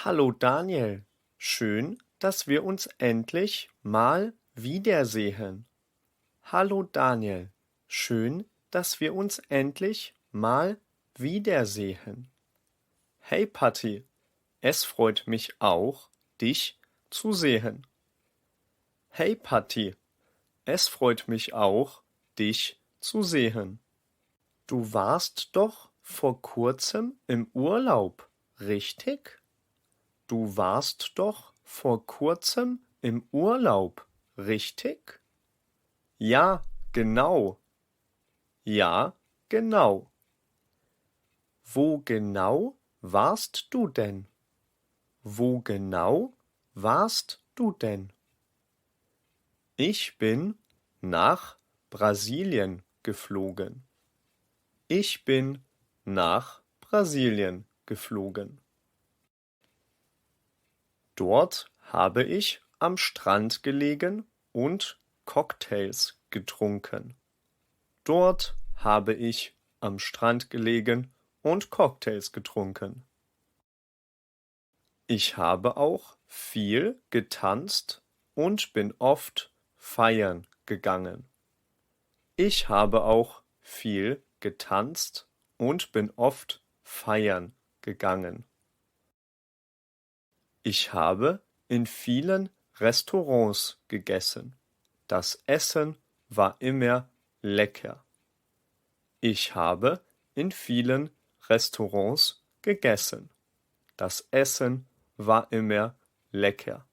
Hallo Daniel, schön, dass wir uns endlich mal wiedersehen. Hallo Daniel, schön, dass wir uns endlich mal wiedersehen. Hey Patti, es freut mich auch, dich zu sehen. Hey Patti, es freut mich auch, dich zu sehen. Du warst doch vor kurzem im Urlaub, richtig? Du warst doch vor kurzem im Urlaub, richtig? Ja, genau. Ja, genau. Wo genau warst du denn? Wo genau warst du denn? Ich bin nach Brasilien geflogen. Ich bin nach Brasilien geflogen. Dort habe ich am Strand gelegen und Cocktails getrunken. Dort habe ich am Strand gelegen und Cocktails getrunken. Ich habe auch viel getanzt und bin oft feiern gegangen. Ich habe auch viel getanzt und bin oft feiern gegangen. Ich habe in vielen Restaurants gegessen. Das Essen war immer lecker. Ich habe in vielen Restaurants gegessen. Das Essen war immer lecker.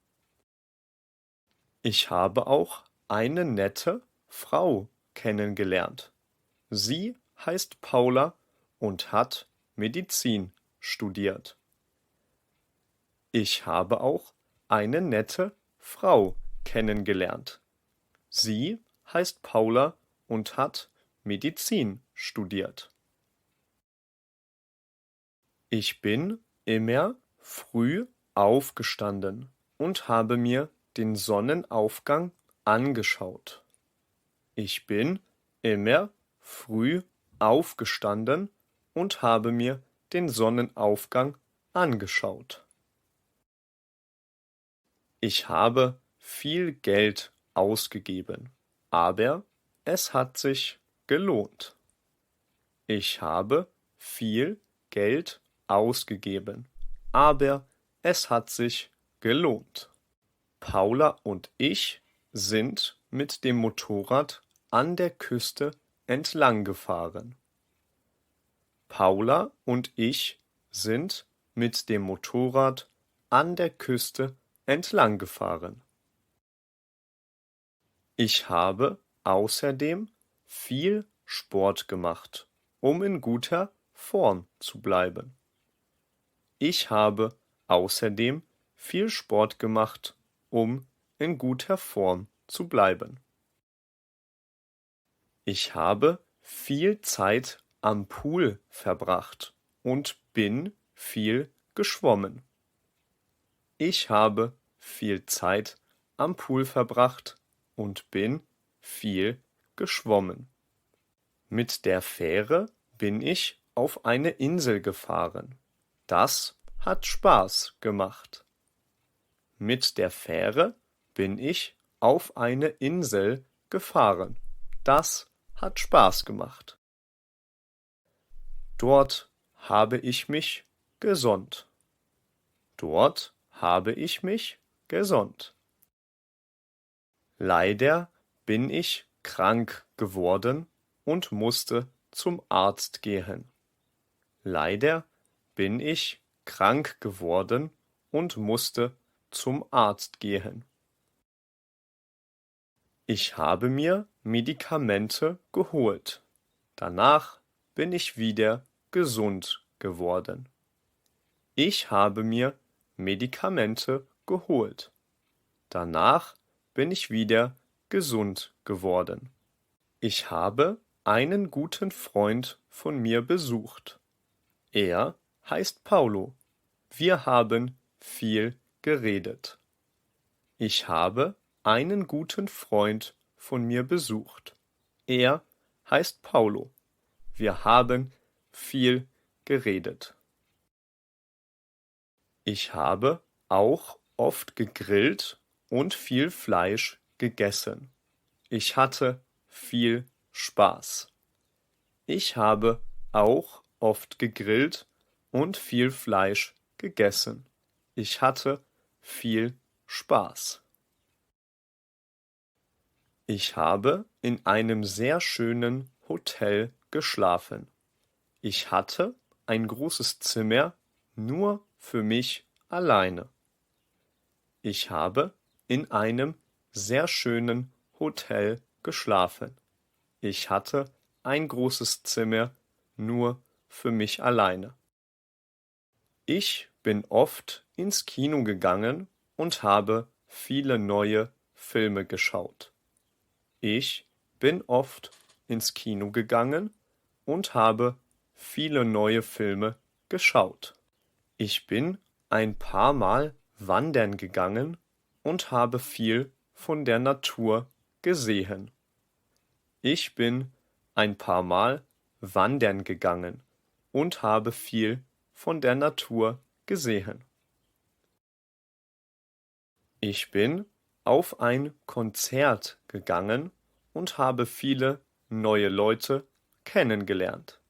Ich habe auch eine nette Frau kennengelernt. Sie heißt Paula und hat Medizin studiert. Ich habe auch eine nette Frau kennengelernt. Sie heißt Paula und hat Medizin studiert. Ich bin immer früh aufgestanden und habe mir den Sonnenaufgang angeschaut. Ich bin immer früh aufgestanden und habe mir den Sonnenaufgang angeschaut. Ich habe viel Geld ausgegeben, aber es hat sich gelohnt. Ich habe viel Geld ausgegeben, aber es hat sich gelohnt. Paula und ich sind mit dem Motorrad an der Küste entlang gefahren. Paula und ich sind mit dem Motorrad an der Küste entlang gefahren. Ich habe außerdem viel Sport gemacht, um in guter Form zu bleiben. Ich habe außerdem viel Sport gemacht, um in guter Form zu bleiben. Ich habe viel Zeit am Pool verbracht und bin viel geschwommen. Ich habe viel Zeit am Pool verbracht und bin viel geschwommen. Mit der Fähre bin ich auf eine Insel gefahren. Das hat Spaß gemacht. Mit der Fähre bin ich auf eine Insel gefahren. Das hat Spaß gemacht. Dort habe ich mich gesonnt. Dort habe ich mich gesonnt. Leider bin ich krank geworden und musste zum Arzt gehen. Leider bin ich krank geworden und musste zum Arzt gehen. Ich habe mir Medikamente geholt. Danach bin ich wieder gesund geworden. Ich habe mir Medikamente geholt. Danach bin ich wieder gesund geworden. Ich habe einen guten Freund von mir besucht. Er heißt Paulo. Wir haben viel geredet. Ich habe einen guten Freund von mir besucht. Er heißt Paulo. Wir haben viel geredet. Ich habe auch oft gegrillt und viel Fleisch gegessen. Ich hatte viel Spaß. Ich habe auch oft gegrillt und viel Fleisch gegessen. Ich hatte viel Spaß. Ich habe in einem sehr schönen Hotel geschlafen. Ich hatte ein großes Zimmer nur für mich alleine. Ich habe in einem sehr schönen Hotel geschlafen. Ich hatte ein großes Zimmer nur für mich alleine. Ich bin oft ins Kino gegangen und habe viele neue Filme geschaut. Ich bin oft ins Kino gegangen und habe viele neue Filme geschaut. Ich bin ein paar Mal wandern gegangen und habe viel von der Natur gesehen. Ich bin ein paar Mal wandern gegangen und habe viel von der Natur gesehen. Ich bin auf ein Konzert gegangen und habe viele neue Leute kennengelernt.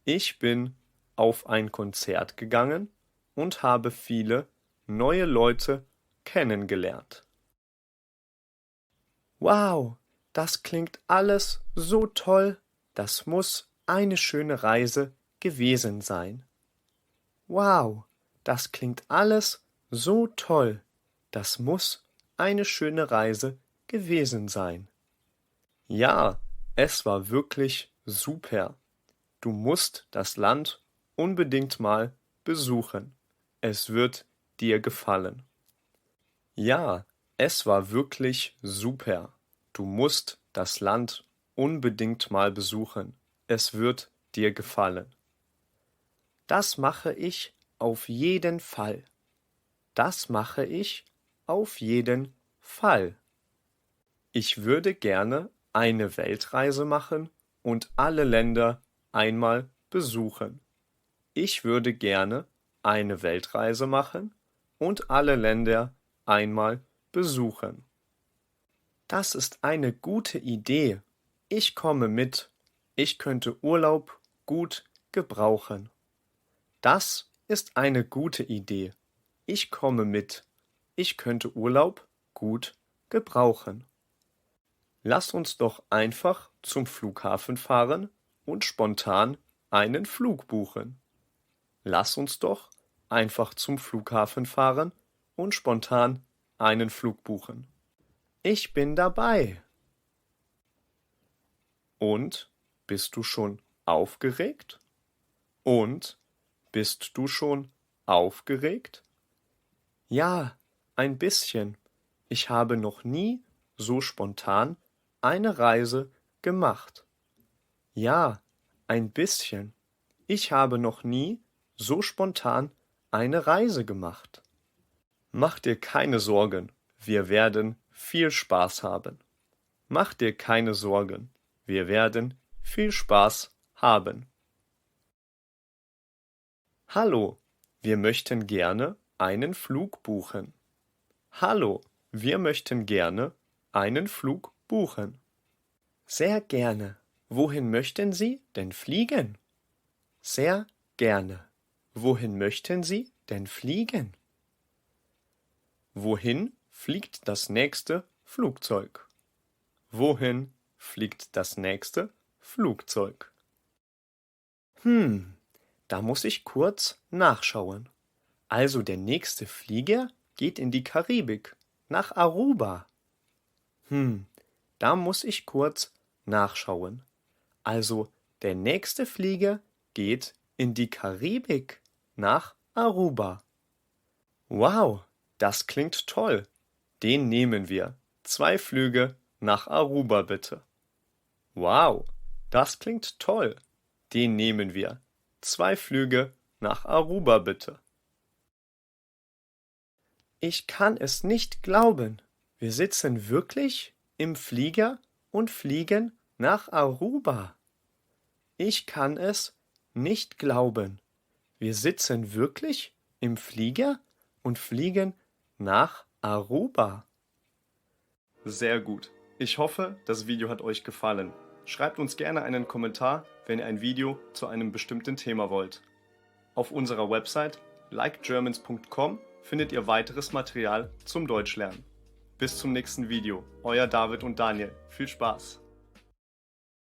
Ich bin auf ein Konzert gegangen und habe viele neue Leute kennengelernt. Wow, das klingt alles so toll. Das muss eine schöne Reise gewesen sein. Wow, das klingt alles so toll. Das muss eine schöne Reise gewesen sein. Ja, es war wirklich super. Du musst das Land unbedingt mal besuchen. Es wird dir gefallen. Ja, es war wirklich super. Du musst das Land unbedingt mal besuchen. Es wird dir gefallen. Das mache ich auf jeden Fall. Das mache ich auf jeden Fall. Ich würde gerne eine Weltreise machen und alle Länder einmal besuchen. Ich würde gerne eine Weltreise machen und alle Länder einmal besuchen. Das ist eine gute Idee. Ich komme mit. Ich könnte Urlaub gut gebrauchen. Das ist eine gute Idee. Ich komme mit. Ich könnte Urlaub gut gebrauchen. Lass uns doch einfach zum Flughafen fahren und spontan einen Flug buchen. Lass uns doch einfach zum Flughafen fahren und spontan einen Flug buchen. Ich bin dabei. Und bist du schon aufgeregt? Und bist du schon aufgeregt? Ja, ein bisschen. Ich habe noch nie so spontan eine Reise gemacht. Ja, ein bisschen. Ich habe noch nie so spontan eine Reise gemacht. Mach dir keine Sorgen, wir werden viel Spaß haben. Mach dir keine Sorgen, wir werden viel Spaß haben. Hallo, wir möchten gerne einen Flug buchen. Hallo, wir möchten gerne einen Flug buchen. Sehr gerne. Wohin möchten Sie denn fliegen? Sehr gerne. Wohin möchten Sie denn fliegen? Wohin fliegt das nächste Flugzeug? Wohin fliegt das nächste Flugzeug? Da muss ich kurz nachschauen. Also der nächste Flieger geht in die Karibik, nach Aruba. Da muss ich kurz nachschauen. Also der nächste Flieger geht in die Karibik, nach Aruba. Wow, das klingt toll. Den nehmen wir. 2 Flüge nach Aruba bitte. Wow, das klingt toll. Den nehmen wir. 2 Flüge nach Aruba bitte. Ich kann es nicht glauben. Wir sitzen wirklich im Flieger und fliegen nach Aruba. Ich kann es nicht glauben. Wir sitzen wirklich im Flieger und fliegen nach Aruba. Sehr gut. Ich hoffe, das Video hat euch gefallen. Schreibt uns gerne einen Kommentar, wenn ihr ein Video zu einem bestimmten Thema wollt. Auf unserer Website likegermans.com findet ihr weiteres Material zum Deutschlernen. Bis zum nächsten Video. Euer David und Daniel. Viel Spaß!